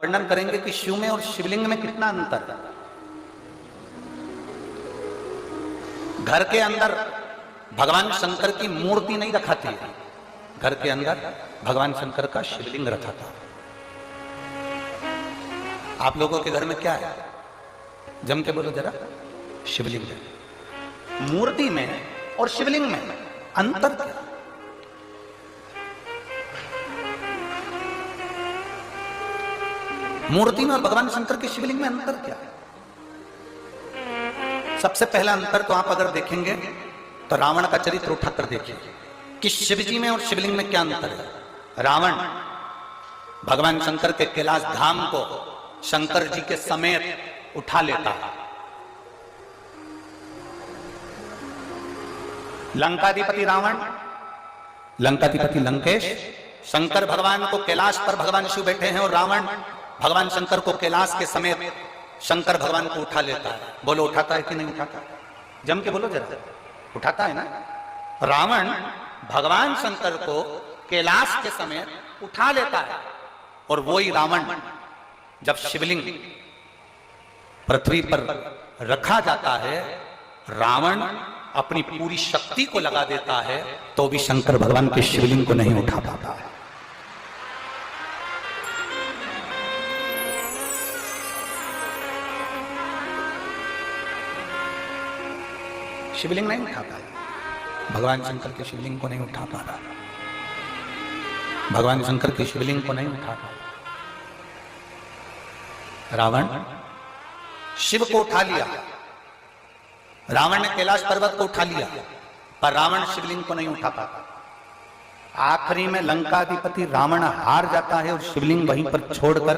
वर्णन करेंगे कि शिव में और शिवलिंग में कितना अंतर है। घर के अंदर भगवान शंकर की मूर्ति नहीं रखाती है, घर के अंदर भगवान शंकर का शिवलिंग रखा था। आप लोगों के घर में क्या है? जम के बोलो जरा। शिवलिंग है। मूर्ति में और शिवलिंग में अंतर क्या? मूर्ति में और भगवान शंकर के शिवलिंग में अंतर क्या है? सबसे पहला अंतर तो आप अगर देखेंगे तो रावण का चरित्र उठाकर देखिए कि शिव जी में और शिवलिंग में क्या अंतर है। रावण भगवान शंकर के कैलाश धाम को शंकर जी के समेत उठा लेता है। लंकाधिपति रावण, लंकाधिपति लंकेश, शंकर भगवान को कैलाश पर भगवान शिव बैठे हैं और रावण भगवान शंकर को कैलाश के समेत शंकर भगवान को उठा लेता है। बोलो उठाता है कि नहीं उठाता? जम के बोलो जरा। उठाता है ना? रावण भगवान शंकर को कैलाश के समेत उठा लेता है और वही रावण जब शिवलिंग पृथ्वी पर रखा जाता है, रावण अपनी पूरी शक्ति को लगा देता है तो भी शंकर भगवान के शिवलिंग को नहीं उठा पाता है। शिवलिंग नहीं उठा पाया, भगवान शंकर के शिवलिंग को नहीं उठा पा रहा, भगवान शंकर के शिवलिंग को नहीं उठा पाया। रावण शिव को उठा लिया, रावण ने कैलाश पर्वत को उठा लिया, पर रावण शिवलिंग को नहीं उठा पाता। आखिरी में लंकाधिपति रावण हार जाता है और शिवलिंग वहीं पर छोड़कर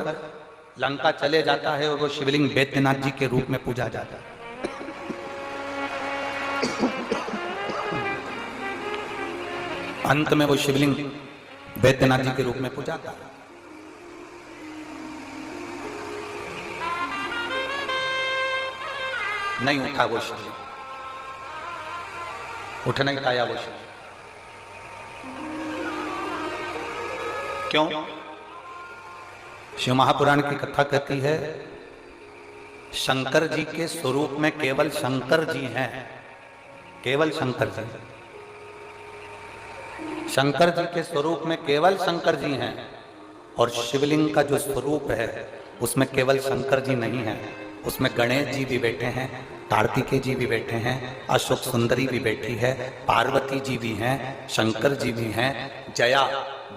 लंका चले जाता है और वो शिवलिंग बैद्यनाथ जी के रूप में पूजा जाता है। अंत में वो शिवलिंग बैद्यनाथ जी के रूप में पूजा था। नहीं उठा वो शिवलिंग, उठ नहीं पाया वो शिवलिंग। क्यों? शिव महापुराण की कथा कहती है शंकर जी के स्वरूप में केवल शंकर जी हैं, केवल शंकर जी। शंकर जी के स्वरूप में केवल शंकर जी हैं और शिवलिंग का जो स्वरूप है उसमें केवल शंकर जी नहीं है, उसमें गणेश जी भी बैठे हैं, कार्तिकेय जी भी बैठे हैं, अशोक सुंदरी भी बैठी है, पार्वती जी भी हैं, शंकर जी भी हैं, जया,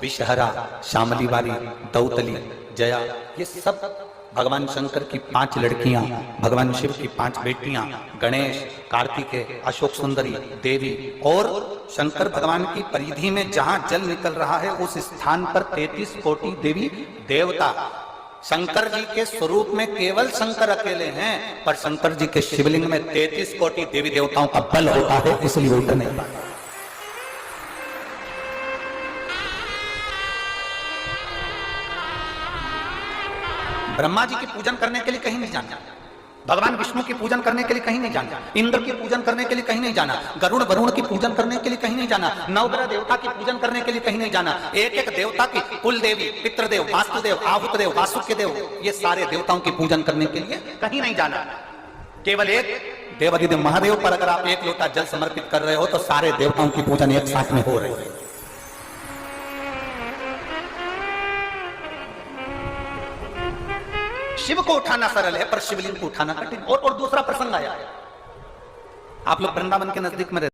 विषहरा, शामली वाली, दौतली, जया, ये सब भगवान शंकर की 5 लड़कियां, भगवान शिव की 5 बेटियां, गणेश, कार्तिकेय, अशोक सुंदरी, देवी और शंकर भगवान की परिधि में जहां जल निकल रहा है उस स्थान पर 33 कोटि देवी देवता। शंकर जी के स्वरूप में केवल शंकर अकेले हैं, पर शंकर जी के शिवलिंग में 33 कोटि देवी देवताओं का बल होता है, इसलिए उल्टा नहीं पाता। ब्रह्मा जी की पूजन करने के लिए कहीं नहीं जाना, भगवान विष्णु की पूजन करने के लिए कहीं नहीं जाना, इंद्र की पूजन करने के लिए कहीं नहीं जाना, गरुड़ वरुण की पूजन करने के लिए कहीं नहीं जाना, नवग्रह देवता की पूजन करने के लिए कहीं नहीं जाना। एक एक देवता की कुल देवी, पितृदेव, वास्तुदेव, आहुतदेव, वासुदेव, ये सारे देवताओं की पूजन करने के लिए कहीं नहीं जाना। केवल एक देवाधिदेव महादेव पर अगर आप एक लोटा जल समर्पित कर रहे हो तो सारे देवताओं की पूजन एक साथ में हो रही है। शिव को उठाना सरल है पर शिवलिंग को उठाना कठिन। और दूसरा प्रसंग आया, आप लोग वृंदावन के नजदीक में रहते